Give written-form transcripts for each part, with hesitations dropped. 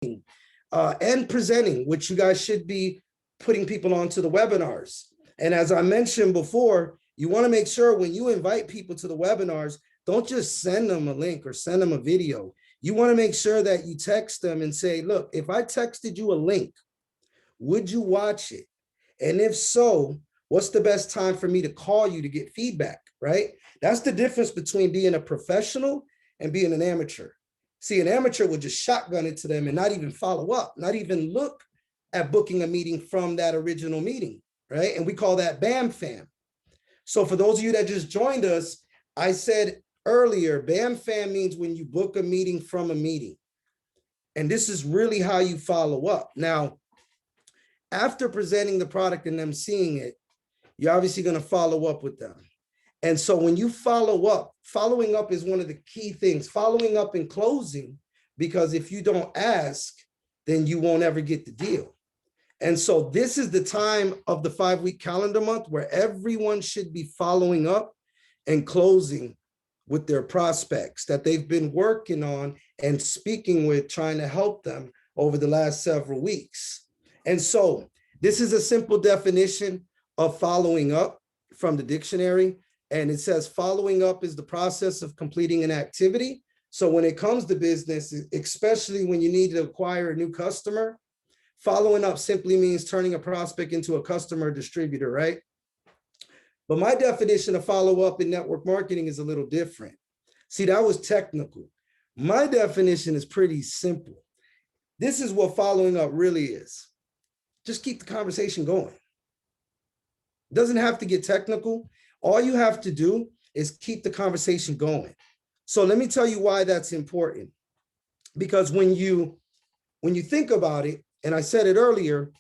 and presenting, which you guys should be putting people onto the webinars. And as I mentioned before, you want to make sure when you invite people to the webinars, don't just send them a link or send them a video. You want to make sure that you text them and say, look, if I texted you a link, would you watch it? And if so, what's the best time for me to call you to get feedback, right? That's the difference between being a professional and being an amateur. See, an amateur would just shotgun it to them and not even follow up, not even look at booking a meeting from that original meeting, right? And we call that BAM fam. So for those of you that just joined us, I said earlier, BAM fam means when you book a meeting from a meeting. And this is really how you follow up. Now, after presenting the product and them seeing it, you're obviously going to follow up with them. And so when you follow up, following up is one of the key things, following up and closing, because if you don't ask, then you won't ever get the deal. And so this is the time of the 5-week calendar month where everyone should be following up and closing with their prospects that they've been working on and speaking with, trying to help them over the last several weeks. And so this is a simple definition of following up from the dictionary. And it says following up is the process of completing an activity. So when it comes to business, especially when you need to acquire a new customer, following up simply means turning a prospect into a customer distributor, right? But my definition of follow up in network marketing is a little different. See, that was technical. My definition is pretty simple. This is what following up really is. Just keep the conversation going. It doesn't have to get technical. All you have to do is keep the conversation going. So let me tell you why that's important. Because when you think about it, and I said it earlier,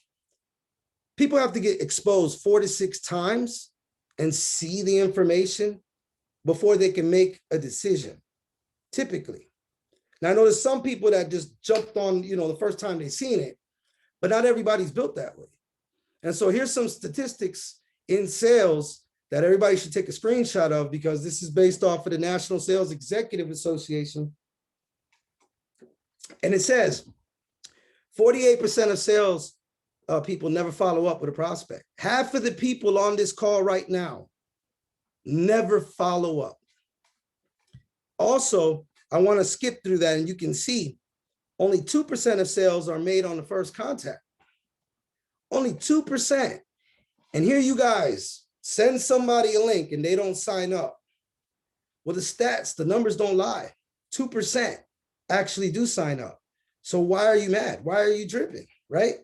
people have to get exposed 4 to 6 times and see the information before they can make a decision, typically. Now, I know there's some people that just jumped on, the first time they seen it, but not everybody's built that way. And so here's some statistics in sales that everybody should take a screenshot of, because this is based off of the National Sales Executive Association. And it says 48% of sales people never follow up with a prospect. Half of the people on this call right now never follow up. Also, I want to skip through that, and you can see only 2% of sales are made on the first contact. Only 2%. And here you guys send somebody a link and they don't sign up. Well, the stats, the numbers don't lie. 2% actually do sign up. So why are you mad? Why are you dripping, right?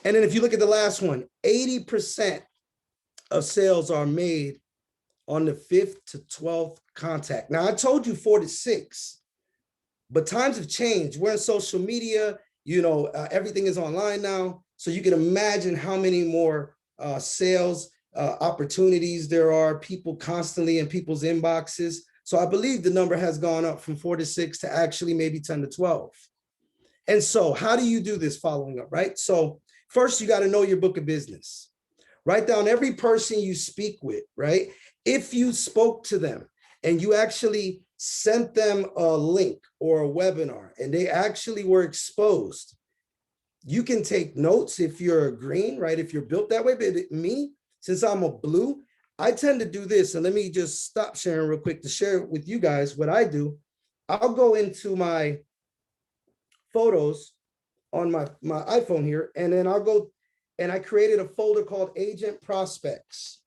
And then if you look at the last one, 80% of sales are made on the 5th to 12th contact. Now, I told you 4 to 6, but times have changed. We're in social media, everything is online now. So you can imagine how many more sales opportunities there are, people constantly in people's inboxes. So I believe the number has gone up from 4 to 6 to actually maybe 10 to 12. And so how do you do this following up, right? So first, you got to know your book of business. Write down every person you speak with, right? If you spoke to them and you actually sent them a link or a webinar and they actually were exposed, you can take notes if you're a green, right? If you're built that way. But me, since I'm a blue, I tend to do this. And let me just stop sharing real quick to share with you guys what I do. I'll go into my photos on my iPhone here, and then I'll go and I created a folder called Agent Prospects.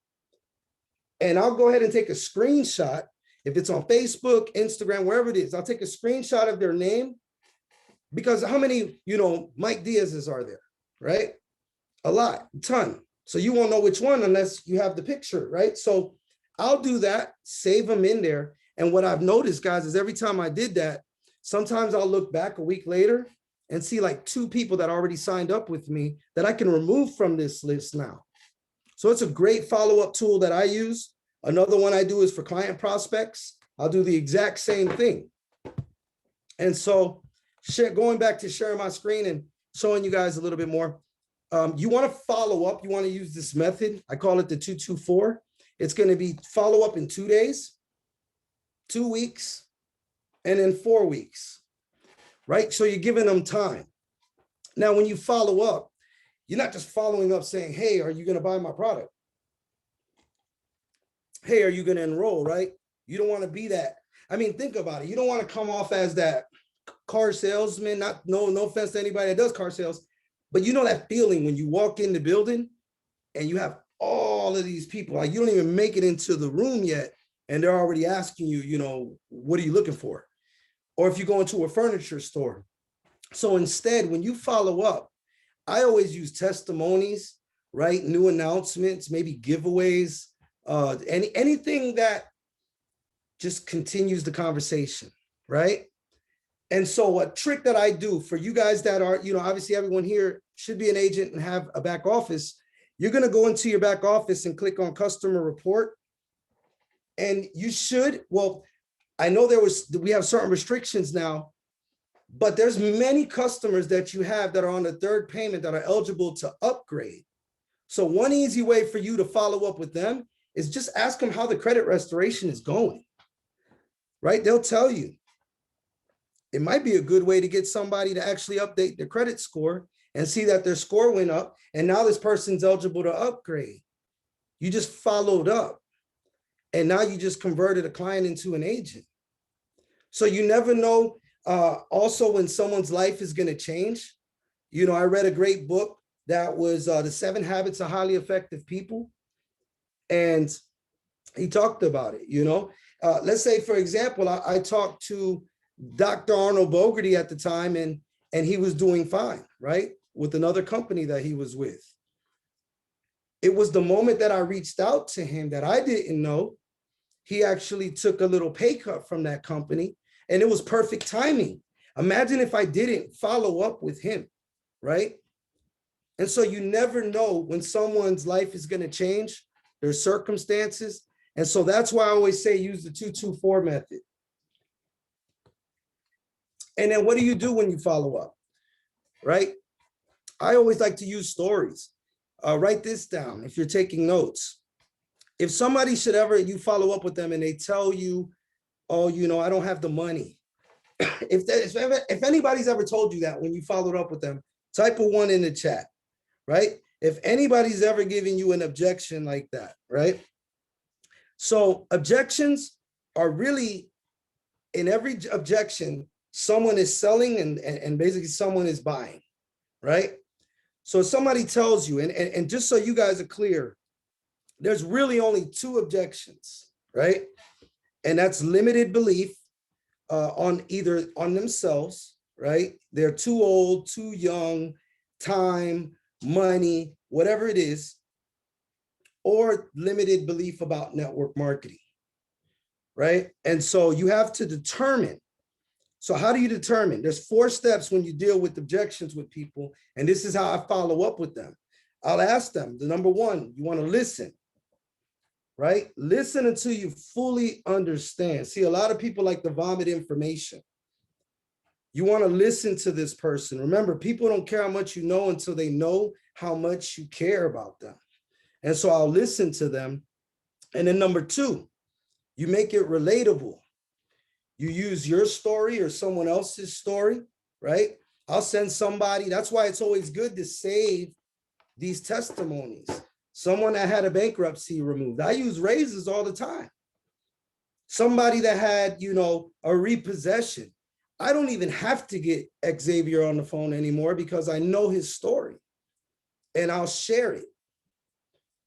And I'll go ahead and take a screenshot. If it's on Facebook, Instagram, wherever it is, I'll take a screenshot of their name, because how many, Mike Diaz's are there, right? A lot, a ton. So you won't know which one unless you have the picture, right? So I'll do that, save them in there. And what I've noticed, guys, is every time I did that, sometimes I'll look back a week later and see like 2 people that already signed up with me that I can remove from this list now. So it's a great follow-up tool that I use. Another one I do is for client prospects. I'll do the exact same thing. And so going back to sharing my screen and showing you guys a little bit more, you want to follow up. You want to use this method. I call it the 2-2-4. It's going to be follow up in 2 days, 2 weeks, and then 4 weeks, right? So you're giving them time. Now, when you follow up, you're not just following up saying, hey, are you going to buy my product? Hey, are you going to enroll, right? You don't want to be that. I mean, think about it. You don't want to come off as that car salesman. No offense to anybody that does car sales, but you know that feeling when you walk in the building and you have all of these people, like you don't even make it into the room yet, and they're already asking you, you know, what are you looking for? Or if you go into a furniture store. So instead, when you follow up, I always use testimonies, right? New announcements, maybe giveaways, anything that just continues the conversation, right? And so a trick that I do for you guys that are, you know, obviously everyone here should be an agent and have a back office. You're going to go into your back office and click on customer report. And you should, well, I know we have certain restrictions now, but there's many customers that you have that are on the third payment that are eligible to upgrade. So one easy way for you to follow up with them is just ask them how the credit restoration is going, right? They'll tell you. It might be a good way to get somebody to actually update their credit score and see that their score went up and now this person's eligible to upgrade. You just followed up and now you just converted a client into an agent. So you never know also when someone's life is going to change. You know, I read a great book that was The 7 Habits of Highly Effective People. And he talked about it, you know. Let's say, for example, I talked to Dr. Arnold Bogerty at the time, and he was doing fine, right? With another company that he was with. It was the moment that I reached out to him that I didn't know. He actually took a little pay cut from that company, and it was perfect timing. Imagine if I didn't follow up with him, right? And so you never know when someone's life is going to change, their circumstances. And so that's why I always say use the 2-2-4 method. And then what do you do when you follow up, right? I always like to use stories. Write this down if you're taking notes. If somebody should ever, you follow up with them and they tell you, oh, you know, I don't have the money. If anybody's ever told you that when you followed up with them, type a 1 in the chat, right? If anybody's ever given you an objection like that, right? So objections are really, in every objection, someone is selling and basically someone is buying, right? So if somebody tells you, and just so you guys are clear, there's really only 2 objections, right? And that's limited belief on either on themselves, right? They're too old, too young, time, money, whatever it is, or limited belief about network marketing, right? And so you have to determine. So how do you determine? There's 4 steps when you deal with objections with people, and this is how I follow up with them. I'll ask them, the number 1, you want to listen, right? Listen until you fully understand. See, a lot of people like to vomit information. You want to listen to this person. Remember, people don't care how much you know until they know how much you care about them. And so I'll listen to them. And then number 2, you make it relatable. You use your story or someone else's story, right? I'll send somebody. That's why it's always good to save these testimonies. Someone that had a bankruptcy removed. I use raises all the time. Somebody that had, you know, a repossession. I don't even have to get Xavier on the phone anymore because I know his story and I'll share it.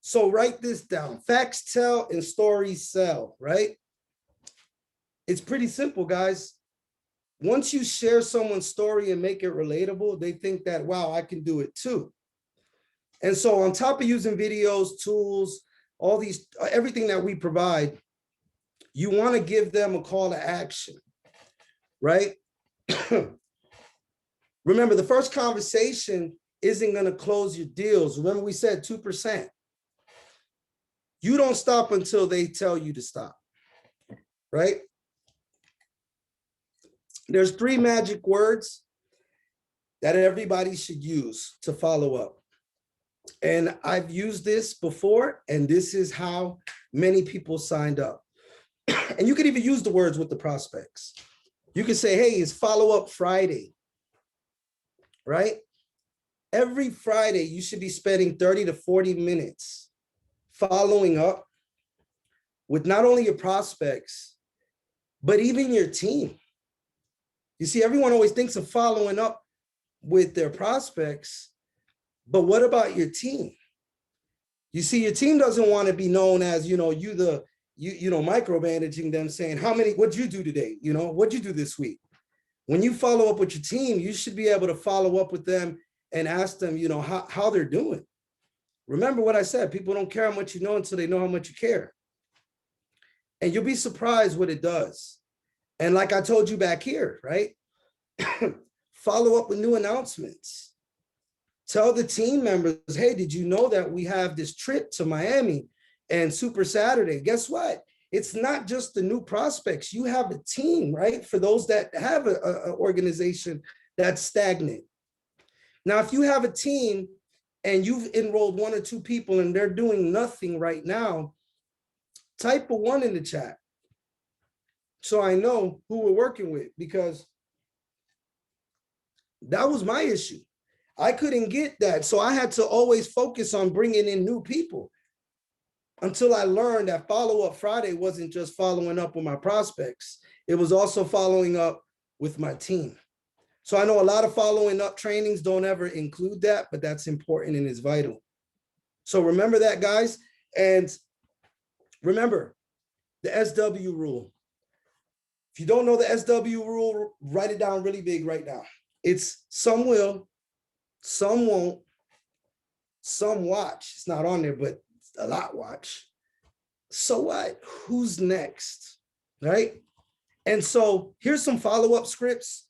So write this down. Facts tell and stories sell, right? It's pretty simple, guys. Once you share someone's story and make it relatable, they think that, wow, I can do it too. And so on top of using videos, tools, all these, everything that we provide, you want to give them a call to action, right? Remember, the first conversation isn't going to close your deals. Remember, we said 2%. You don't stop until they tell you to stop, right? There's 3 magic words that everybody should use to follow up. And I've used this before, and this is how many people signed up. And you can even use the words with the prospects. You can say, hey, it's follow-up Friday, right? every Friday, you should be spending 30 to 40 minutes following up with not only your prospects, but even your team. You see, everyone always thinks of following up with their prospects, but what about your team? You see, your team doesn't want to be known as, you know, micromanaging them, saying, what'd you do today? You know, what'd you do this week? When you follow up with your team, you should be able to follow up with them and ask them, you know, how they're doing. Remember what I said, people don't care how much you know until they know how much you care. And you'll be surprised what it does. And like I told you back here, right? Follow up with new announcements. Tell the team members, hey, did you know that we have this trip to Miami and Super Saturday? Guess what? It's not just the new prospects. You have a team, right? For those that have an organization that's stagnant. Now, if you have a team and you've enrolled 1 or 2 people and they're doing nothing right now, type a 1 in the chat so I know who we're working with, because that was my issue. I couldn't get that. So I had to always focus on bringing in new people until I learned that Follow-Up Friday wasn't just following up with my prospects. It was also following up with my team. So I know a lot of following up trainings don't ever include that, but that's important and is vital. So remember that, guys. And remember the SW rule. If you don't know the SW rule, write it down really big right now. It's some will, some won't, some watch. It's not on there, but a lot watch. So what? Who's next? Right? And so here's some follow-up scripts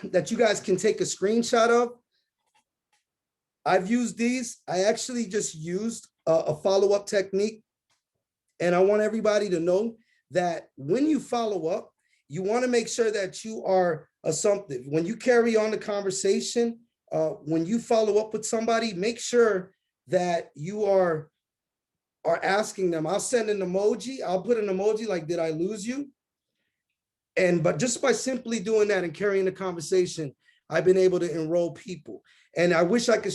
that you guys can take a screenshot of. I've used these. I actually just used a follow-up technique. And I want everybody to know that when you follow up, you want to make sure that you are assumptive. When you carry on the conversation, when you follow up with somebody, make sure that you are asking them. I'll send an emoji. I'll put an emoji like, did I lose you? But just by simply doing that and carrying the conversation, I've been able to enroll people. And I wish I could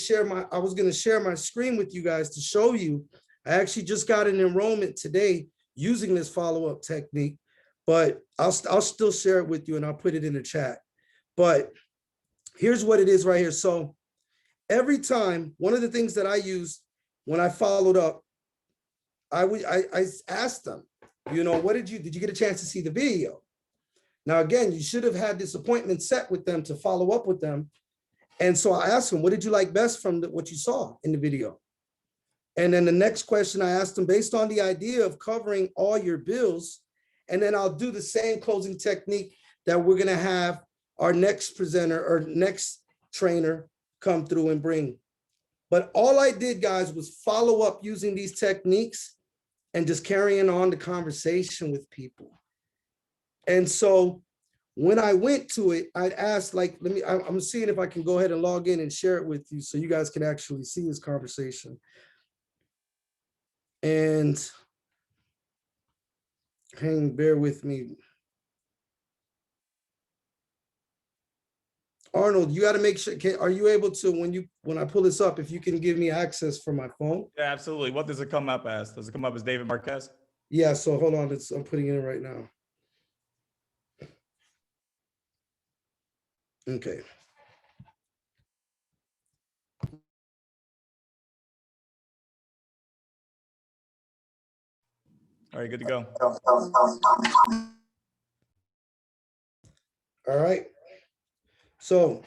I was going to share my screen with you guys to show you. I actually just got an enrollment today using this follow-up technique, but I'll still share it with you and I'll put it in the chat. But here's what it is right here. So every time, one of the things that I used when I followed up, I asked them, you know, did you get a chance to see the video? Now, again, you should have had this appointment set with them to follow up with them. And so I asked them, what did you like best from what you saw in the video? And then the next question I asked them, based on the idea of covering all your bills, and then I'll do the same closing technique that we're going to have our next presenter or next trainer come through and bring. But all I did, guys, was follow up using these techniques and just carrying on the conversation with people. And so when I went to it, I'd ask, like, I'm seeing if I can go ahead and log in and share it with you so you guys can actually see this conversation. And bear with me. Arnold, you got to make sure, are you able to, when I pull this up, if you can give me access for my phone? Yeah, absolutely. What does it come up as? Does it come up as David Marquez? Yeah, so hold on, I'm putting it in right now. Okay. All right, good to go. All right. So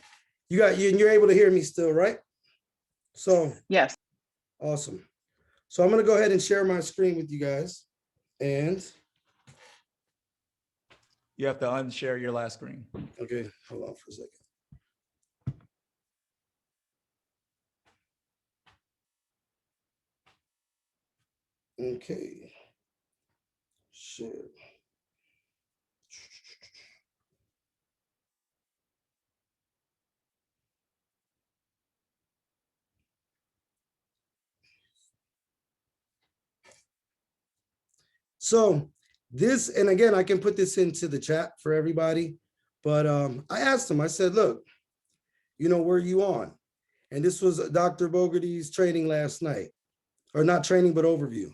you're able to hear me still, right? So Yes. Awesome. So I'm going to go ahead and share my screen with you guys. And you have to unshare your last screen. Okay, hold on for a second. Okay. Share. So this, and again, I can put this into the chat for everybody, but I asked them, I said, look, you know, where are you on? And this was Dr. Bogerty's training last night, or not training, but overview.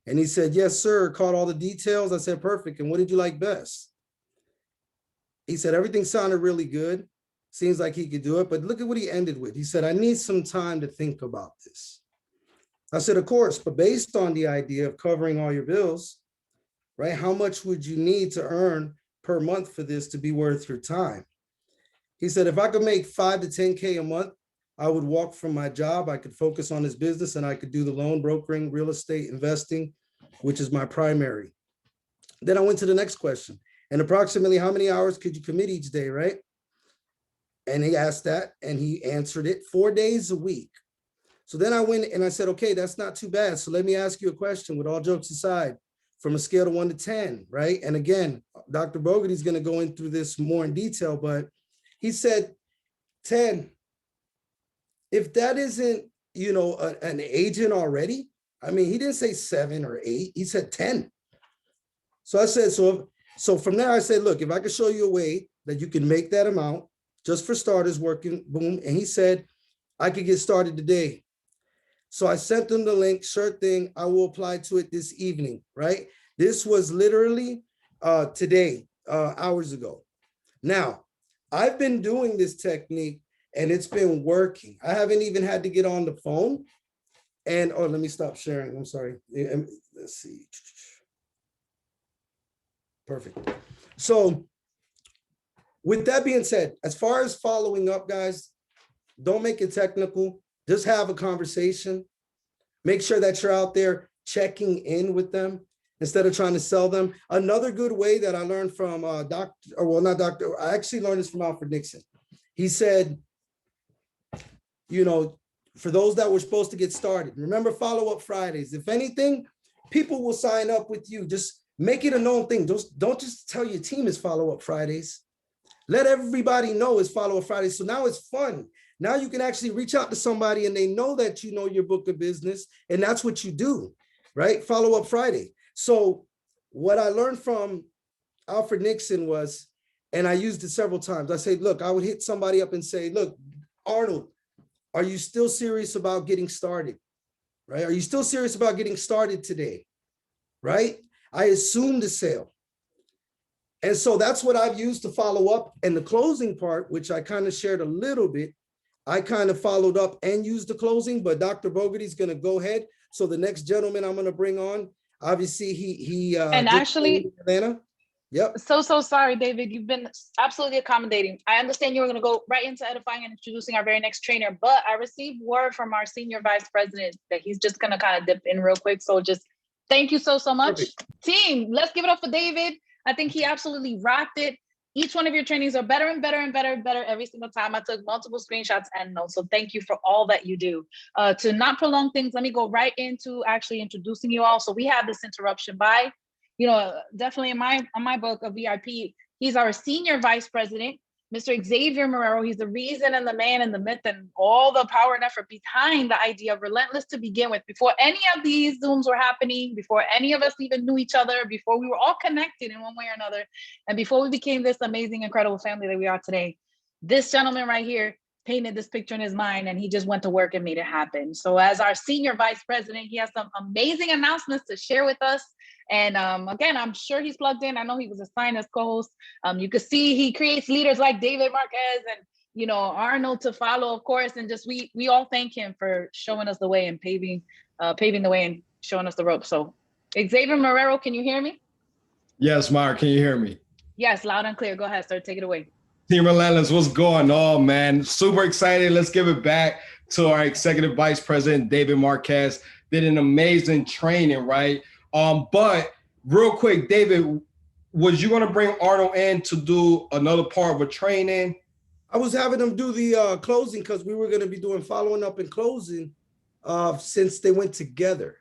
And he said, yes, sir, caught all the details. I said, perfect. And what did you like best? He said, everything sounded really good. Seems like he could do it, but look at what he ended with. He said, I need some time to think about this. I said, of course, but based on the idea of covering all your bills, right? How much would you need to earn per month for this to be worth your time? He said, if I could make 5 to 10K a month, I would walk from my job. I could focus on his business and I could do the loan brokering, real estate investing, which is my primary. Then I went to the next question. And approximately how many hours could you commit each day, right? And he asked that and he answered it 4 days a week. So then I went and I said, okay, that's not too bad. So let me ask you a question with all jokes aside, from a scale of 1 to 10, right? And again, Dr. Bogerty is going to go in through this more in detail, but he said 10. If that isn't, you know, an agent already, I mean, he didn't say 7 or 8, he said 10. So I said, so from there I said, look, if I could show you a way that you can make that amount just for starters working, boom. And he said, I could get started today. So I sent him the link, sure thing, I will apply to it this evening, right? This was literally today, hours ago. Now, I've been doing this technique and it's been working. I haven't even had to get on the phone. And, oh, let me stop sharing, I'm sorry. Let's see. Perfect. So with that being said, as far as following up, guys, don't make it technical. Just have a conversation. Make sure that you're out there checking in with them instead of trying to sell them. Another good way that I learned from I actually learned this from Alfred Nixon. He said, you know, for those that were supposed to get started, remember follow-up Fridays. If anything, people will sign up with you. Just make it a known thing. Don't just tell your team it's follow-up Fridays. Let everybody know it's follow-up Fridays. So now it's fun. Now you can actually reach out to somebody and they know that you know your book of business and that's what you do, right? Follow-up Friday. So what I learned from Alfred Nixon was, and I used it several times, I said, look, I would hit somebody up and say, look, Arnold, are you still serious about getting started, right? Are you still serious about getting started today, right? I assumed the sale. And so that's what I've used to follow up. And the closing part, which I kind of shared a little bit, I kind of followed up and used the closing, but Dr. Bogerty is going to go ahead. So the next gentleman I'm going to bring on, obviously he and actually Atlanta. Yep. So sorry, David. You've been absolutely accommodating. I understand you were going to go right into edifying and introducing our very next trainer, but I received word from our senior vice president that he's just going to kind of dip in real quick. So just thank you so much. Perfect. Team, let's give it up for David. I think he absolutely rocked it. Each one of your trainings are better and better and better and better every single time. I took multiple screenshots and notes. So thank you for all that you do. To not prolong things, let me go right into actually introducing you all. So we have this interruption by, you know, definitely in my book of VIP, he's our senior vice president, Mr. Xavier Marrero. He's the reason and the man and the myth and all the power and effort behind the idea of Relentless to begin with. Before any of these Zooms were happening, before any of us even knew each other, before we were all connected in one way or another, and before we became this amazing, incredible family that we are today, this gentleman right here painted this picture in his mind and he just went to work and made it happen. So as our senior vice president, he has some amazing announcements to share with us. And again, I'm sure he's plugged in. I know he was assigned as co-host. You could see he creates leaders like David Marquez and, you know, Arnold to follow, of course. And just we all thank him for showing us the way and paving the way and showing us the ropes. So Xavier Marrero, can you hear me? Yes, Mark, can you hear me? Yes, loud and clear. Go ahead, sir. Take it away. Team Relentless, what's going on, man? Super excited. Let's give it back to our executive vice president, David Marquez. Did an amazing training, right? But real quick, David, was you going to bring Arnold in to do another part of a training? I was having them do the closing because we were going to be doing following up and closing since they went together.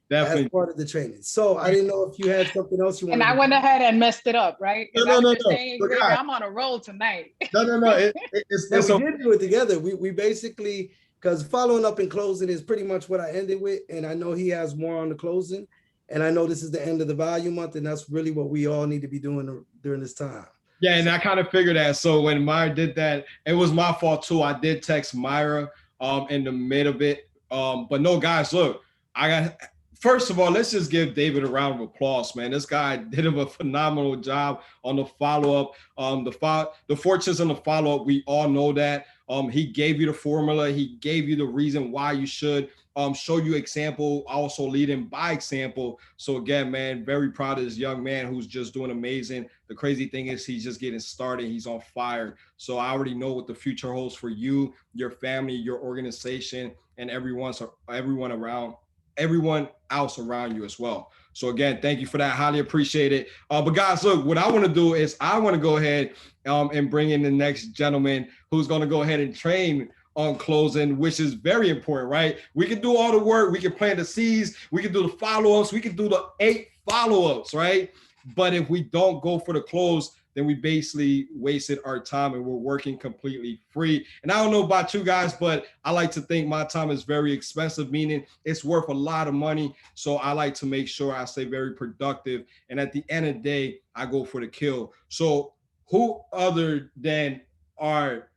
Definitely. As part of the training. So I didn't know if you had something else you wanted. And I went ahead and messed it up, right? No. I'm on a roll tonight. No. We did do it together. We basically, because following up and closing is pretty much what I ended with. And I know he has more on the closing. And I know this is the end of the value month. And that's really what we all need to be doing during this time. Yeah, and I kind of figured that. So when Myra did that, it was my fault too. I did text Myra in the mid of it. But no, guys, look, first of all, let's just give David a round of applause, man. This guy did a phenomenal job on the follow-up. The fortunes on the follow-up, we all know that. He gave you the formula. He gave you the reason why you should show you example, also leading by example. So again, man, very proud of this young man who's just doing amazing. The crazy thing is he's just getting started. He's on fire. So I already know what the future holds for you, your family, your organization, and everyone else around you as well. So again, thank you for that. Highly appreciate it. But guys, look, what I want to do is I want to go ahead and bring in the next gentleman who's going to go ahead and train on closing, which is very important, right? We can do all the work. We can plant the seeds. We can do the follow-ups. We can do the 8 follow-ups, right? But if we don't go for the close, then we basically wasted our time and we're working completely free. And I don't know about you guys, but I like to think my time is very expensive, meaning it's worth a lot of money. So I like to make sure I stay very productive. And at the end of the day, I go for the kill. So who other than our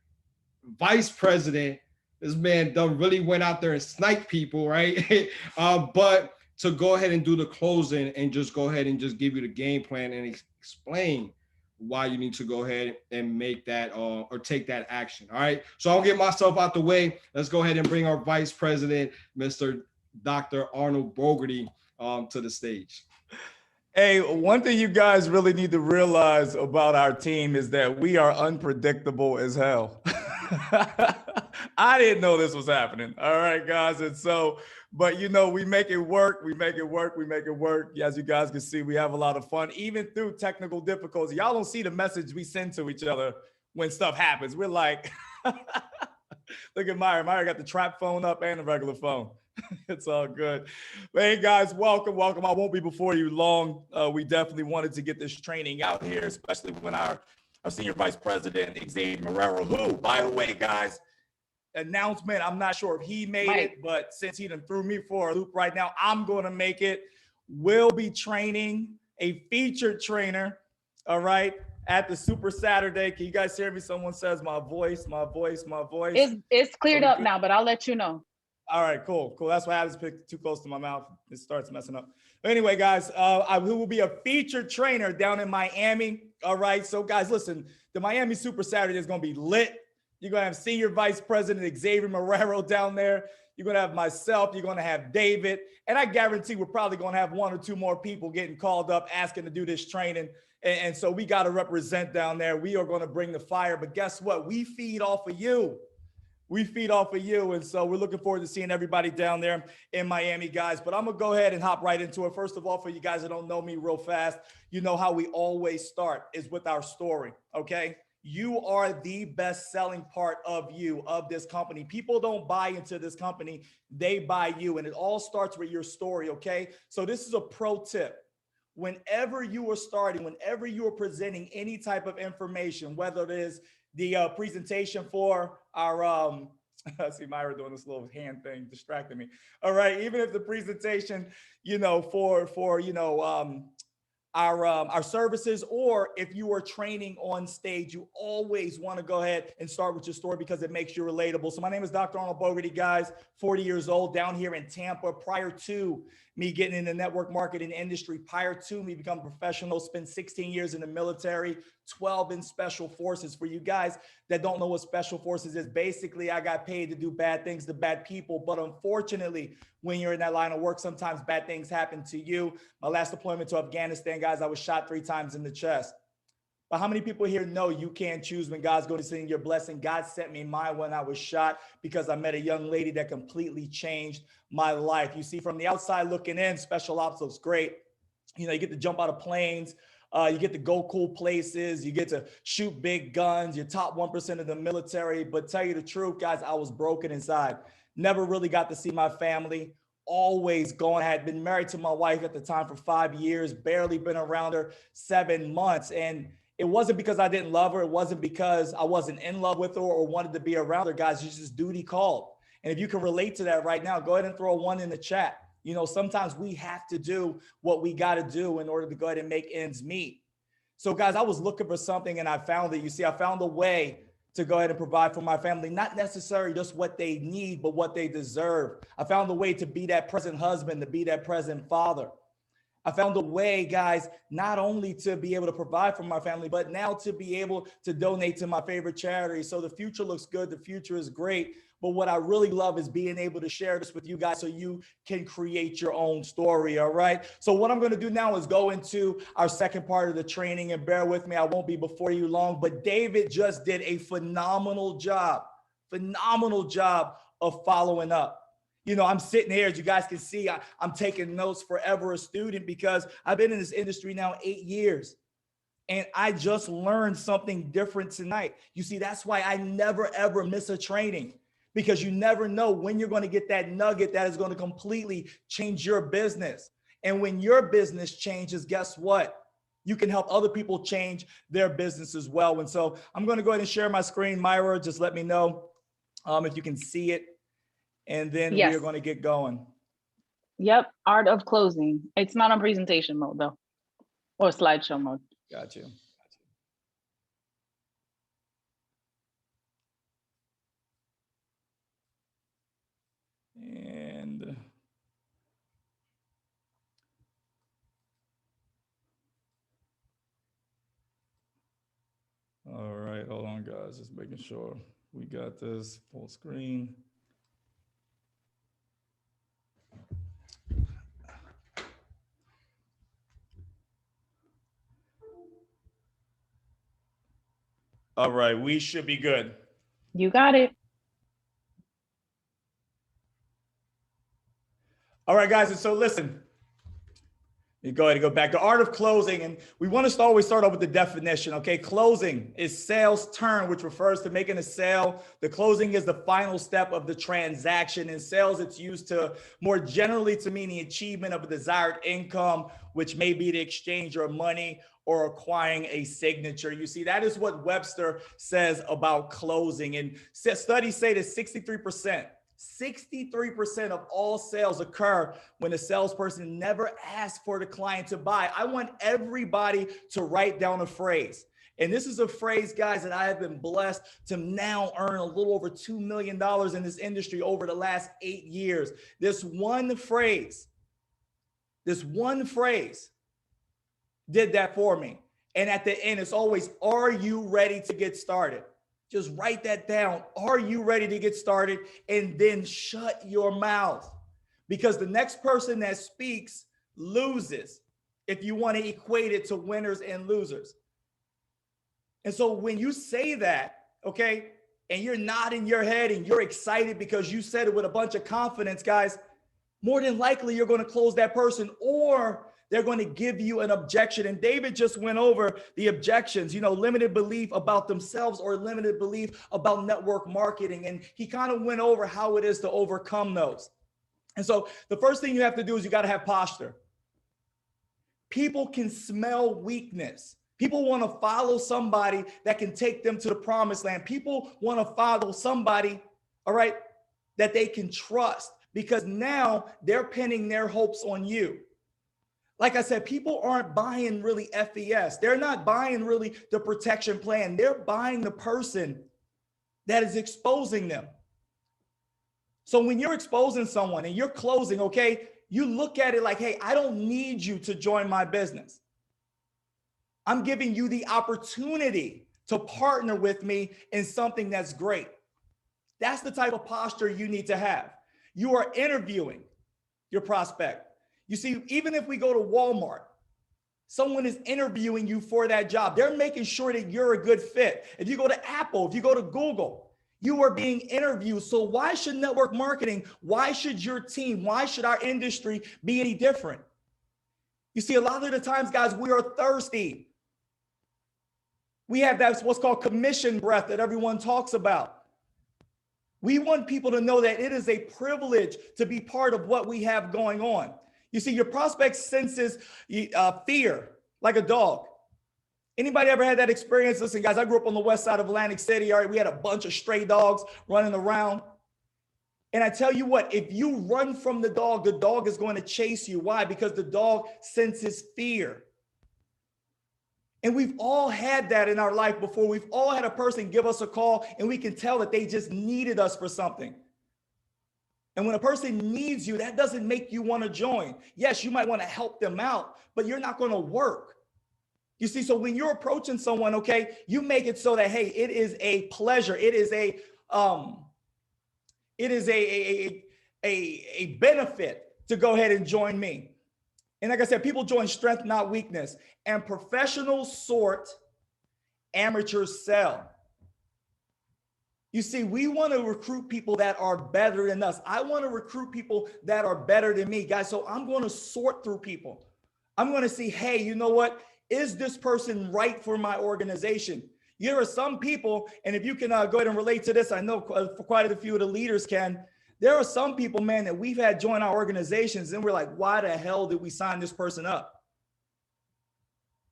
vice president, this man done really went out there and sniped people, right? But to go ahead and do the closing and just go ahead and just give you the game plan and explain why you need to go ahead and make that or take that action. All right. So I'll get myself out the way. Let's go ahead and bring our vice president, Mr. Dr. Arnold Bogerty, to the stage. Hey, one thing you guys really need to realize about our team is that we are unpredictable as hell. I didn't know this was happening. All right, guys. And so, but you know, we make it work. We make it work. We make it work. As you guys can see, we have a lot of fun, even through technical difficulties. Y'all don't see the message we send to each other when stuff happens. We're like, look at Myra. Myra got the trap phone up and the regular phone. It's all good. But hey, guys, welcome, welcome. I won't be before you long. We definitely wanted to get this training out here, especially when our senior vice president, Xavier Marrero, who, by the way, guys, announcement, I'm not sure if he made it, but since he done threw me for a loop right now, I'm going to make it. We'll be training a featured trainer, all right, at the Super Saturday. Can you guys hear me? Someone says my voice. It's cleared up now, but I'll let you know. All right, cool. That's why I was picked too close to my mouth. It starts messing up. But anyway, guys, I will be a featured trainer down in Miami. All right. So, guys, listen, the Miami Super Saturday is going to be lit. You're going to have Senior Vice President Xavier Marrero down there. You're going to have myself. You're going to have David. And I guarantee we're probably going to have 1 or 2 more people getting called up asking to do this training. And so we got to represent down there. We are going to bring the fire. But guess what? We feed off of you. We feed off of you. And so we're looking forward to seeing everybody down there in Miami, guys. But I'm going to go ahead and hop right into it. First of all, for you guys that don't know me real fast, you know how we always start is with our story, okay? You are the best selling part of you, of this company. People don't buy into this company. They buy you. And it all starts with your story, okay? So this is a pro tip. Whenever you are starting, whenever you are presenting any type of information, whether it is the presentation for our, I see Myra doing this little hand thing, distracting me. All right, even if the presentation, you know, for you know, our services, or if you are training on stage, you always want to go ahead and start with your story because it makes you relatable. So my name is Dr. Arnold Bogerty, guys, 40 years old, down here in Tampa. Prior to me getting in the network marketing industry, prior to me becoming a professional, spent 16 years in the military, 12 in special forces. For you guys that don't know what special forces is, basically I got paid to do bad things to bad people. But unfortunately, when you're in that line of work, sometimes bad things happen to you. My last deployment to Afghanistan, guys, I was shot 3 times in the chest. But how many people here know you can't choose when God's going to send your blessing? God sent me mine when I was shot because I met a young lady that completely changed my life. You see, from the outside looking in, special ops looks great. You know, you get to jump out of planes. You get to go cool places. You get to shoot big guns. You're top 1% of the military. But tell you the truth, guys, I was broken inside. Never really got to see my family. Always going. I had been married to my wife at the time for 5 years, barely been around her 7 months. And it wasn't because I didn't love her. It wasn't because I wasn't in love with her or wanted to be around her, guys. It's just duty called. And if you can relate to that right now, go ahead and throw a 1 in the chat. You know, sometimes we have to do what we got to do in order to go ahead and make ends meet. So guys, I was looking for something and I found it. You see, I found a way to go ahead and provide for my family, not necessarily just what they need, but what they deserve. I found a way to be that present husband, to be that present father. I found a way, guys, not only to be able to provide for my family, but now to be able to donate to my favorite charity. So the future looks good. The future is great. But what I really love is being able to share this with you guys so you can create your own story, all right? So what I'm going to do now is go into our second part of the training, and bear with me, I won't be before you long, but David just did a phenomenal job of following up. You know, I'm sitting here, as you guys can see, I'm taking notes, forever a student, because I've been in this industry now 8 years. And I just learned something different tonight. You see, that's why I never, ever miss a training, because you never know when you're going to get that nugget that is going to completely change your business. And when your business changes, guess what? You can help other people change their business as well. And so I'm going to go ahead and share my screen. Myra, just let me know if you can see it. And then Yes. we are going to get going. Yep. Art of closing. It's not on presentation mode though, or slideshow mode. Got you. And all right, hold on, guys. Just making sure we got this full screen. All right, we should be good. You got it. All right, guys, and so listen, you go ahead and go back to art of closing. And we want to always start off with the definition, okay? Closing is sales turn, which refers to making a sale. The closing is the final step of the transaction. In sales, it's used to more generally to mean the achievement of a desired income, which may be the exchange of money or acquiring a signature. You see, that is what Webster says about closing. And studies say that 63% of all sales occur when a salesperson never asks for the client to buy. I want everybody to write down a phrase. And this is a phrase, guys, that I have been blessed to now earn a little over $2 million in this industry over the last 8 years. This one phrase did that for me. And at the end, it's always, are you ready to get started? Just write that down. Are you ready to get started? And then shut your mouth, because the next person that speaks loses if you want to equate it to winners and losers. And so when you say that, okay, and you're nodding your head and you're excited because you said it with a bunch of confidence, guys, more than likely you're going to close that person, or they're going to give you an objection. And David just went over the objections, you know, limited belief about themselves or limited belief about network marketing. And he kind of went over how it is to overcome those. And so the first thing you have to do is you got to have posture. People can smell weakness. People want to follow somebody that can take them to the promised land. People want to follow somebody, all right, that they can trust, because now they're pinning their hopes on you. Like I said, people aren't buying really FES. They're not buying really the protection plan. They're buying the person that is exposing them. So when you're exposing someone and you're closing, okay, you look at it like, hey, I don't need you to join my business. I'm giving you the opportunity to partner with me in something that's great. That's the type of posture you need to have. You are interviewing your prospect. You see, even if we go to Walmart, someone is interviewing you for that job. They're making sure that you're a good fit. If you go to Apple, if you go to Google, you are being interviewed. So why should network marketing, why should your team, why should our industry be any different? You see, a lot of the times, guys, we are thirsty. We have that what's called commission breath that everyone talks about. We want people to know that it is a privilege to be part of what we have going on. You see, your prospect senses fear like a dog. Anybody ever had that experience? Listen, guys, I grew up on the west side of Atlantic City. All right, we had a bunch of stray dogs running around. And I tell you what, if you run from the dog is going to chase you. Why? Because the dog senses fear. And we've all had that in our life before. We've all had a person give us a call and we can tell that they just needed us for something. And when a person needs you, that doesn't make you want to join. Yes, you might want to help them out, but you're not going to work. You see, so when you're approaching someone, okay, you make it so that, hey, it is a pleasure. It is a benefit to go ahead and join me. And like I said, people join strength, not weakness. And professionals sort, amateurs sell. You see, we want to recruit people that are better than us. I want to recruit people that are better than me, guys. So I'm going to sort through people. I'm going to see, hey, you know what? Is this person right for my organization? There are some people, and if you can go ahead and relate to this, I know quite a few of the leaders can. There are some people, man, that we've had join our organizations and we're like, why the hell did we sign this person up?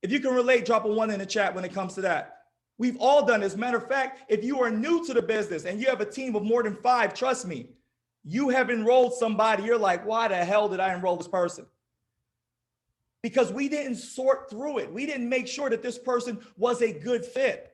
If you can relate, drop a 1 in the chat when it comes to that. We've all done this. Matter of fact, if you are new to the business and you have a team of more than 5, trust me, you have enrolled somebody. You're like, why the hell did I enroll this person? Because we didn't sort through it. We didn't make sure that this person was a good fit.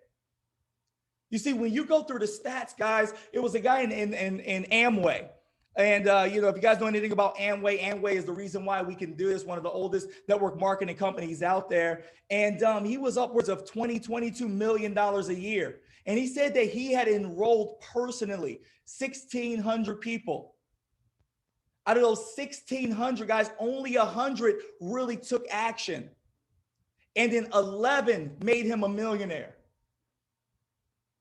You see, when you go through the stats, guys, it was a guy in Amway. And, you know, if you guys know anything about Amway is the reason why we can do this, one of the oldest network marketing companies out there. And he was upwards of $22 million a year. And he said that he had enrolled personally 1,600 people. Out of those 1,600 guys, only 100 really took action. And then 11 made him a millionaire.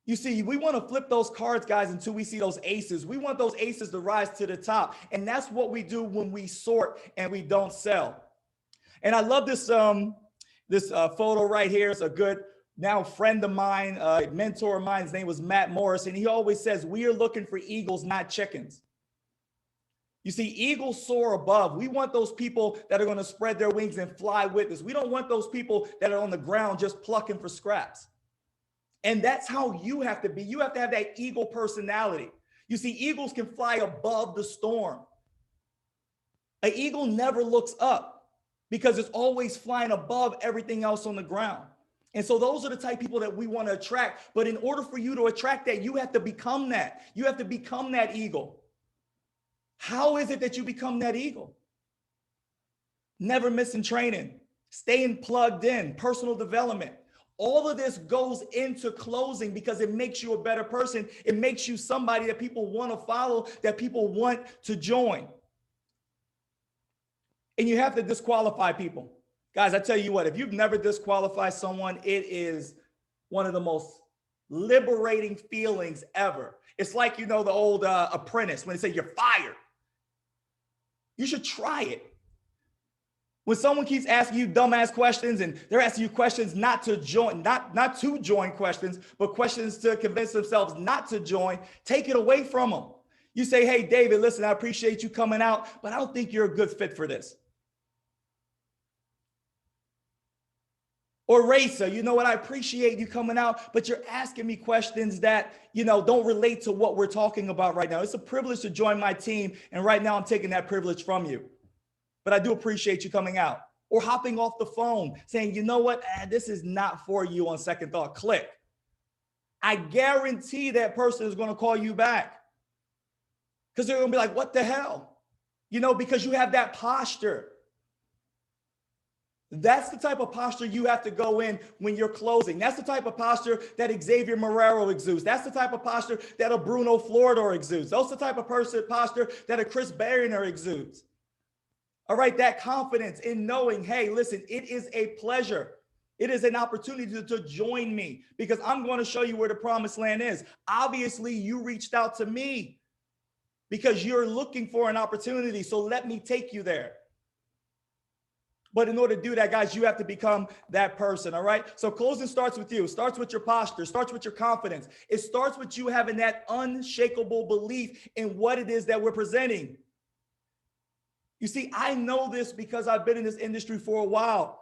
You see, we want to flip those cards, guys, until we see those aces. We want those aces to rise to the top. And that's what we do when we sort and we don't sell. And I love this, photo right here. It's a good now friend of mine, mentor of mine. His name was Matt Morris. And he always says, we are looking for eagles, not chickens. You see, eagles soar above. We want those people that are going to spread their wings and fly with us. We don't want those people that are on the ground just plucking for scraps. And that's how you have to be. You have to have that eagle personality. You see, eagles can fly above the storm. An eagle never looks up because it's always flying above everything else on the ground. And so those are the type of people that we want to attract. But in order for you to attract that, you have to become that. You have to become that eagle. How is it that you become that eagle? Never missing training, staying plugged in, personal development. All of this goes into closing because it makes you a better person. It makes you somebody that people want to follow, that people want to join. And you have to disqualify people. Guys, I tell you what, if you've never disqualified someone, it is one of the most liberating feelings ever. It's like, you know, the old Apprentice when they say you're fired. You should try it. When someone keeps asking you dumbass questions and they're asking you questions not to join, not to join questions, but questions to convince themselves not to join, take it away from them. You say, hey, David, listen, I appreciate you coming out, but I don't think you're a good fit for this. Or Racer, you know what, I appreciate you coming out, but you're asking me questions that, you know, don't relate to what we're talking about right now. It's a privilege to join my team, and right now I'm taking that privilege from you. But I do appreciate you coming out. Or hopping off the phone saying, you know what, this is not for you on second thought, click. I guarantee that person is going to call you back because they're going to be like, what the hell? You know, because you have that posture. That's the type of posture you have to go in when you're closing. That's the type of posture that Xavier Marrero exudes. That's the type of posture that a Bruno Floridor exudes. That's the type of posture that a Chris Barrier exudes. All right, that confidence in knowing, hey, listen, it is a pleasure. It is an opportunity to join me because I'm going to show you where the promised land is. Obviously, you reached out to me because you're looking for an opportunity. So let me take you there. But in order to do that, guys, you have to become that person, all right? So closing starts with you. It starts with your posture. It starts with your confidence. It starts with you having that unshakable belief in what it is that we're presenting. You see, I know this because I've been in this industry for a while.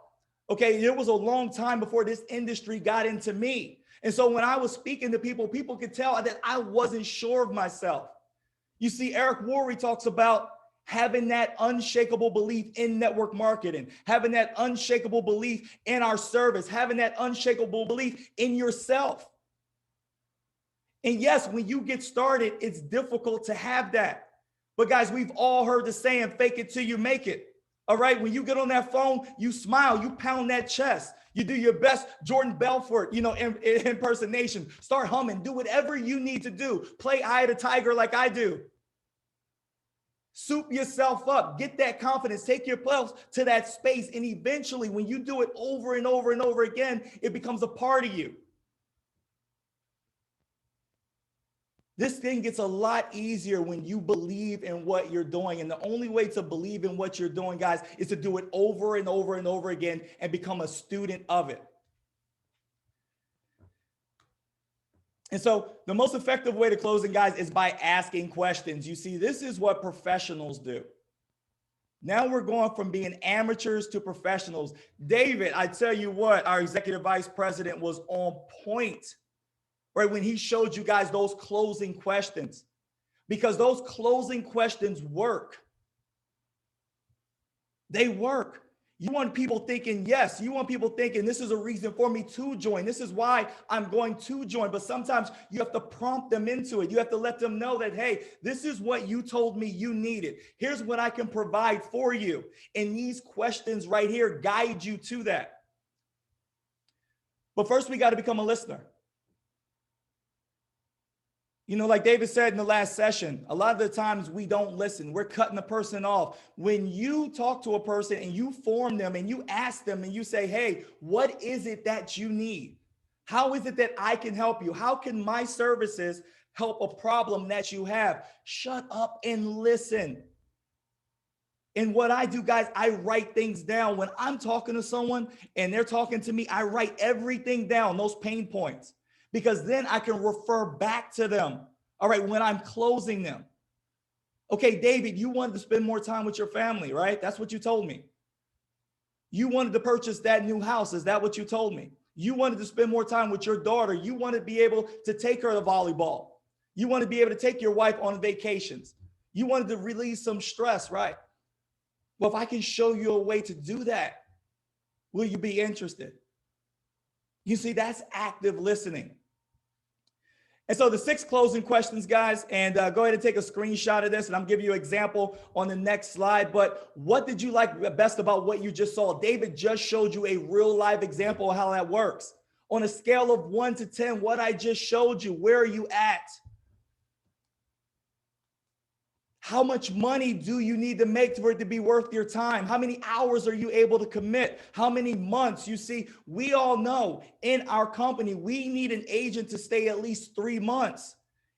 Okay, it was a long time before this industry got into me. And so when I was speaking to people, people could tell that I wasn't sure of myself. You see, Eric Worre talks about having that unshakable belief in network marketing, having that unshakable belief in our service, having that unshakable belief in yourself. And yes, when you get started, it's difficult to have that. But guys, we've all heard the saying, fake it till you make it. All right, when you get on that phone, you smile, you pound that chest, you do your best Jordan Belfort, impersonation, start humming, do whatever you need to do. Play Eye of the Tiger like I do. Soup yourself up, get that confidence, take yourself to that space. And eventually when you do it over and over and over again, it becomes a part of you. This thing gets a lot easier when you believe in what you're doing. And the only way to believe in what you're doing, guys, is to do it over and over and over again and become a student of it. And so the most effective way to closing, guys, is by asking questions. You see, this is what professionals do. Now we're going from being amateurs to professionals. David, I tell you what, our executive vice president was on point, right, when he showed you guys those closing questions, because those closing questions work. They work. You want people thinking, yes, you want people thinking this is a reason for me to join. This is why I'm going to join. But sometimes you have to prompt them into it. You have to let them know that, hey, this is what you told me you needed. Here's what I can provide for you. And these questions right here guide you to that. But first, we got to become a listener. Like David said in the last session, a lot of the times we don't listen. We're cutting the person off. When you talk to a person and you form them and you ask them and you say, hey, what is it that you need? How is it that I can help you? How can my services help a problem that you have? Shut up and listen. And what I do, guys, I write things down. When I'm talking to someone and they're talking to me, I write everything down, those pain points, because then I can refer back to them. All right, when I'm closing them. Okay, David, you wanted to spend more time with your family, right? That's what you told me. You wanted to purchase that new house. Is that what you told me? You wanted to spend more time with your daughter. You want to be able to take her to volleyball. You want to be able to take your wife on vacations. You wanted to release some stress, right? Well, if I can show you a way to do that, will you be interested? You see, that's active listening. And so the 6 closing questions, guys, and go ahead and take a screenshot of this, and I'm giving you an example on the next slide. But what did you like best about what you just saw? David just showed you a real live example of how that works. On a scale of 1 to 10, what I just showed you, where are you at? How much money do you need to make for it to be worth your time? How many hours are you able to commit? How many months? You see, we all know in our company, we need an agent to stay at least 3 months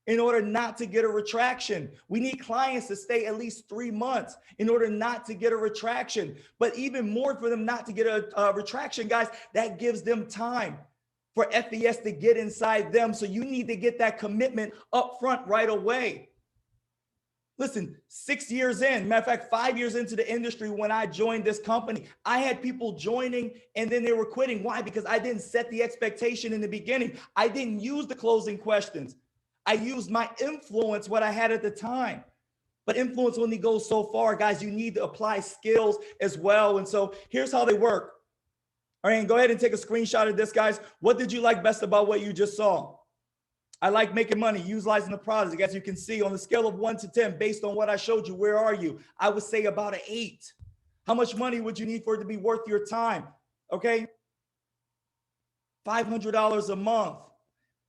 in order not to get a retraction. We need clients to stay at least 3 months in order not to get a retraction. But even more for them not to get a retraction, guys, that gives them time for FES to get inside them. So you need to get that commitment up front right away. Listen, 6 years in, matter of fact, 5 years into the industry when I joined this company, I had people joining and then they were quitting. Why? Because I didn't set the expectation in the beginning. I didn't use the closing questions. I used my influence, what I had at the time. But influence only goes so far, guys. You need to apply skills as well. And so here's how they work. All right, and go ahead and take a screenshot of this, guys. What did you like best about what you just saw? I like making money, utilizing the product. As you can see, on the scale of 1 to 10, based on what I showed you, where are you? I would say about an 8. How much money would you need for it to be worth your time? Okay, $500 a month.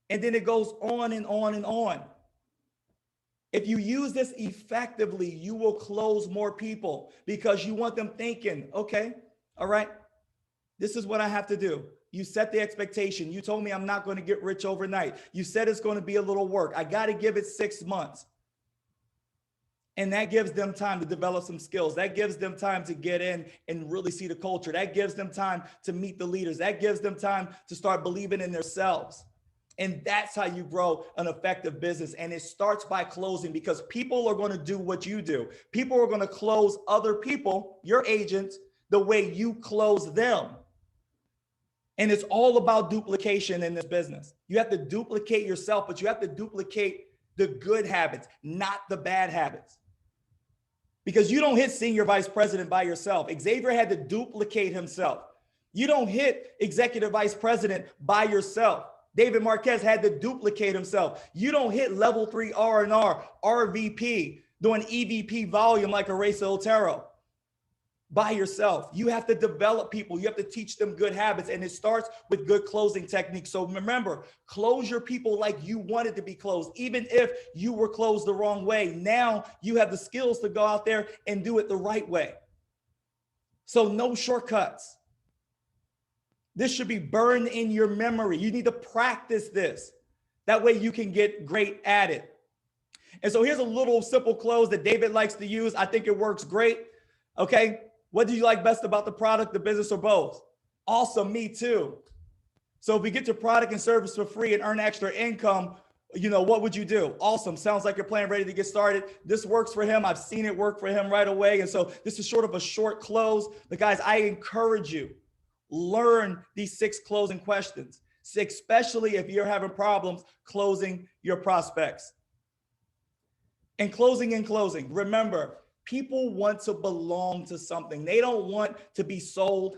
And then it goes on and on and on. If you use this effectively, you will close more people because you want them thinking, okay, all right, this is what I have to do. You set the expectation. You told me I'm not going to get rich overnight. You said it's going to be a little work. I got to give it 6 months. And that gives them time to develop some skills. That gives them time to get in and really see the culture. That gives them time to meet the leaders. That gives them time to start believing in themselves. And that's how you grow an effective business. And it starts by closing, because people are going to do what you do. People are going to close other people, your agents, the way you close them. And it's all about duplication in this business. You have to duplicate yourself, but you have to duplicate the good habits, not the bad habits. because you don't hit senior vice president by yourself. Xavier had to duplicate himself. You don't hit executive vice president by yourself. David Marquez had to duplicate himself. You don't hit level 3 R&R, RVP, doing EVP volume like Arisa Otero by yourself. You have to develop people. You have to teach them good habits. And it starts with good closing techniques. So remember, close your people like you wanted to be closed, even if you were closed the wrong way. Now you have the skills to go out there and do it the right way. So no shortcuts. This should be burned in your memory. You need to practice this. That way you can get great at it. And so here's a little simple close that David likes to use. I think it works great. Okay. What do you like best about the product, the business, or both? Awesome, me too. So if we get your product and service for free and earn extra income, you know, what would you do? Awesome. Sounds like you're playing ready to get started. This works for him. I've seen it work for him right away. And so this is sort of a short close. But guys, I encourage you, learn these 6 closing questions, especially if you're having problems closing your prospects. And closing, remember, people want to belong to something. They don't want to be sold.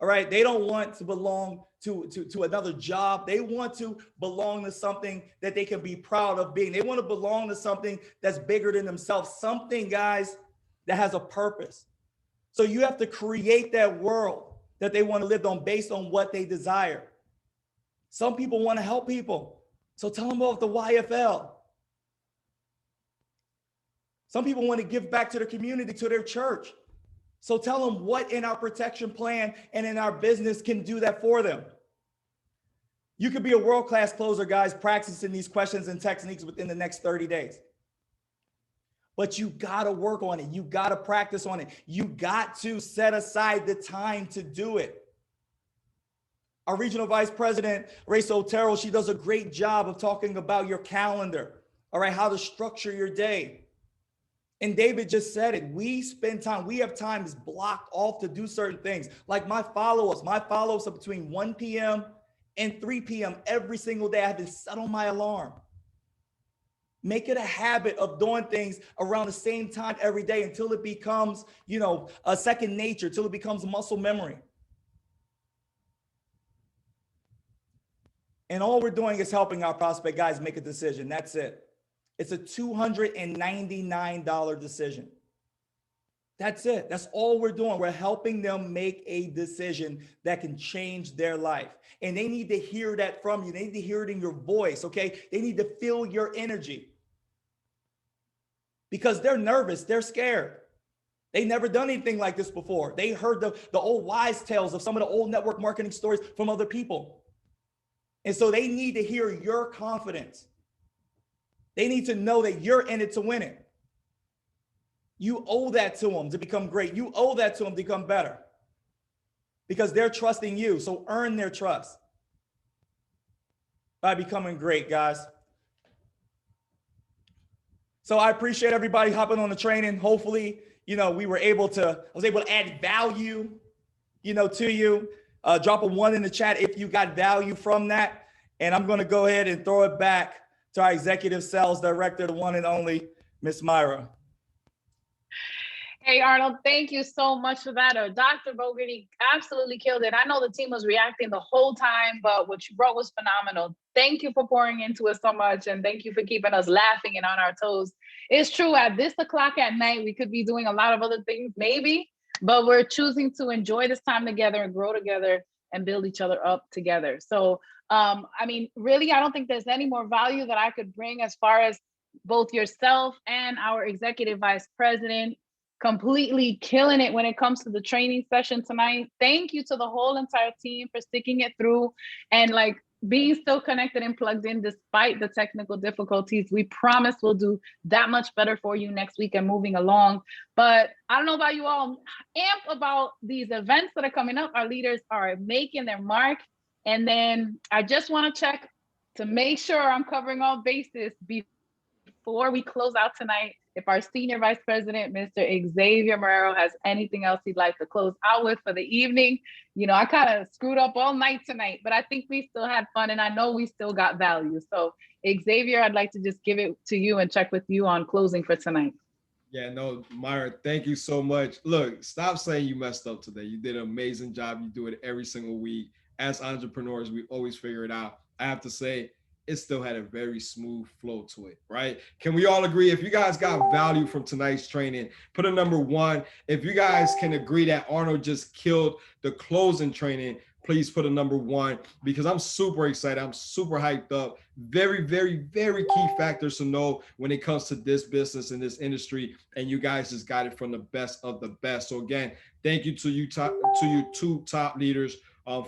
All right. They don't want to belong to another job. They want to belong to something that they can be proud of being. They want to belong to something that's bigger than themselves. Something, guys, that has a purpose. So you have to create that world that they want to live on based on what they desire. Some people want to help people. So tell them about the YFL. Some people want to give back to their community, to their church. So tell them what in our protection plan and in our business can do that for them. You could be a world-class closer, guys, practicing these questions and techniques within the next 30 days. But you got to work on it. You got to practice on it. You got to set aside the time to do it. Our regional vice president, Arisa Otero, she does a great job of talking about your calendar, all right, how to structure your day. And David just said it. We spend time, we have times blocked off to do certain things. Like my follow-ups are between 1 p.m. and 3 p.m. every single day. I have to set on my alarm. Make it a habit of doing things around the same time every day until it becomes, you know, a second nature, until it becomes muscle memory. And all we're doing is helping our prospect guys make a decision. That's it. It's a $299 decision. That's it. That's all we're doing. We're helping them make a decision that can change their life. And they need to hear that from you. They need to hear it in your voice, okay? They need to feel your energy. Because they're nervous. They're scared. They never done anything like this before. They heard the old wise tales of some of the old network marketing stories from other people. And so they need to hear your confidence. They need to know that you're in it to win it. You owe that to them to become great. You owe that to them to become better because they're trusting you. So earn their trust by becoming great, guys. So I appreciate everybody hopping on the training. Hopefully, you know, I was able to add value, you know, to you. Drop a 1 in the chat if you got value from that. And I'm going to go ahead and throw it back to our executive sales director, the one and only Miss Myra. Hey, Arnold, thank you so much for that. Dr. Bogerty absolutely killed it. I know the team was reacting the whole time, but what you brought was phenomenal. Thank you for pouring into us so much, and thank you for keeping us laughing and on our toes. It's true, at this o'clock at night, we could be doing a lot of other things, maybe, but we're choosing to enjoy this time together and grow together and build each other up together. So, I mean, really, I don't think there's any more value that I could bring as far as both yourself and our executive vice president completely killing it when it comes to the training session tonight. Thank you to the whole entire team for sticking it through and like being still connected and plugged in despite the technical difficulties. We promise we'll do that much better for you next week and moving along. But I don't know about you all, I'm amped about these events that are coming up. Our leaders are making their mark. And then I just want to check to make sure I'm covering all bases before we close out tonight. If our senior vice president, Mr. Xavier Marrero, has anything else he'd like to close out with for the evening. You know, I kind of screwed up all night tonight, but I think we still had fun and I know we still got value. So Xavier, I'd like to just give it to you and check with you on closing for tonight. Yeah, no, Myra, thank you so much. Look, stop saying you messed up today. You did an amazing job. You do it every single week. As entrepreneurs, we always figure it out. I have to say, it still had a very smooth flow to it, right? Can we all agree? If you guys got value from tonight's training, put a number one. If you guys can agree that Arnold just killed the closing training, please put a number one, because I'm super excited. I'm super hyped up. Very, very, very key factors to know when it comes to this business and this industry. And you guys just got it from the best of the best. So again, thank you to you two top leaders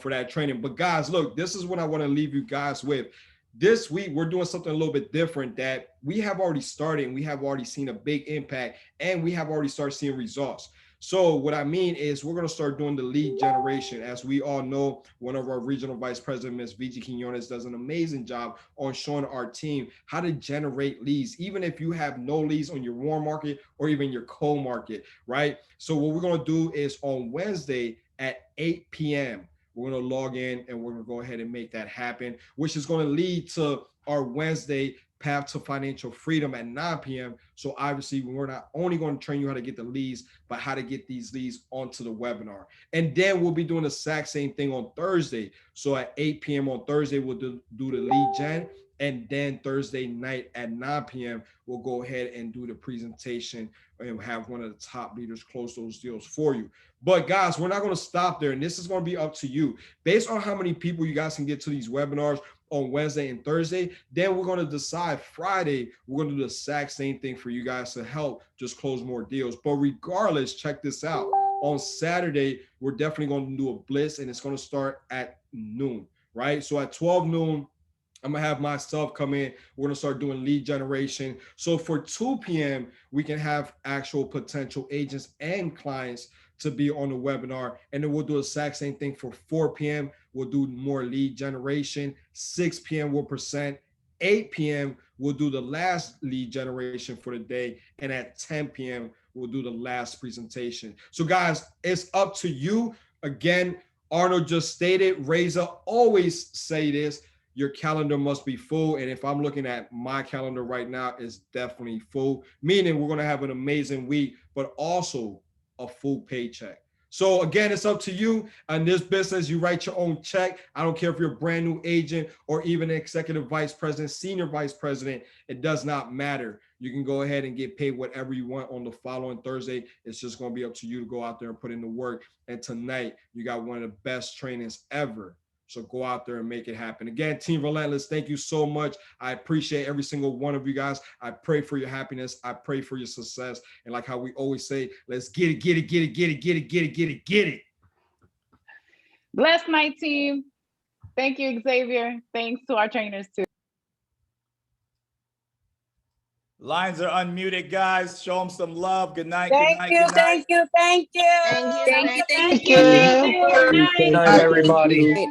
for that training. But guys, look, this is what I want to leave you guys with. This week, we're doing something a little bit different that we have already started, and we have already seen a big impact, and we have already started seeing results. So what I mean is we're going to start doing the lead generation. As we all know, one of our regional vice president, Ms. Vigi Quinones, does an amazing job on showing our team how to generate leads, even if you have no leads on your warm market or even your cold market, right? So what we're going to do is on Wednesday at 8 p.m., we're going to log in and we're going to go ahead and make that happen, which is going to lead to our Wednesday Path to Financial Freedom at 9 p.m. So obviously, we're not only going to train you how to get the leads, but how to get these leads onto the webinar. And then we'll be doing the exact same thing on Thursday. So at 8 p.m. on Thursday, we'll do the lead gen. And then Thursday night at 9 p.m., we'll go ahead and do the presentation and have one of the top leaders close those deals for you. But guys, we're not going to stop there. And this is going to be up to you. Based on how many people you guys can get to these webinars on Wednesday and Thursday, then we're going to decide Friday, we're going to do the exact same thing for you guys to help just close more deals. But regardless, check this out. On Saturday, we're definitely going to do a blitz, and it's going to start at noon, right? So at 12 noon, I'm going to have myself come in. We're going to start doing lead generation. So for 2 p.m., we can have actual potential agents and clients to be on the webinar. And then we'll do the exact same thing for 4 p.m. We'll do more lead generation. 6 p.m. we'll present. 8 p.m. we'll do the last lead generation for the day. And at 10 p.m. we'll do the last presentation. So guys, it's up to you. Again, Arnold just stated, Reza always say this, your calendar must be full. And if I'm looking at my calendar right now, it's definitely full, meaning we're going to have an amazing week, but also a full paycheck. So again, it's up to you. In this business, you write your own check. I don't care if you're a brand new agent or even executive vice president, senior vice president, it does not matter. You can go ahead and get paid whatever you want on the following Thursday. It's just going to be up to you to go out there and put in the work. And tonight, you got one of the best trainings ever. So go out there and make it happen. Again, Team Relentless, thank you so much. I appreciate every single one of you guys. I pray for your happiness. I pray for your success. And like how we always say, let's get it, get it, get it, get it, get it, get it, get it, get it. Bless my team. Thank you, Xavier. Thanks to our trainers too. Lines are unmuted, guys. Show them some love. Good night. Thank you, thank you, thank you. Thank you. Thank you. Good night, everybody.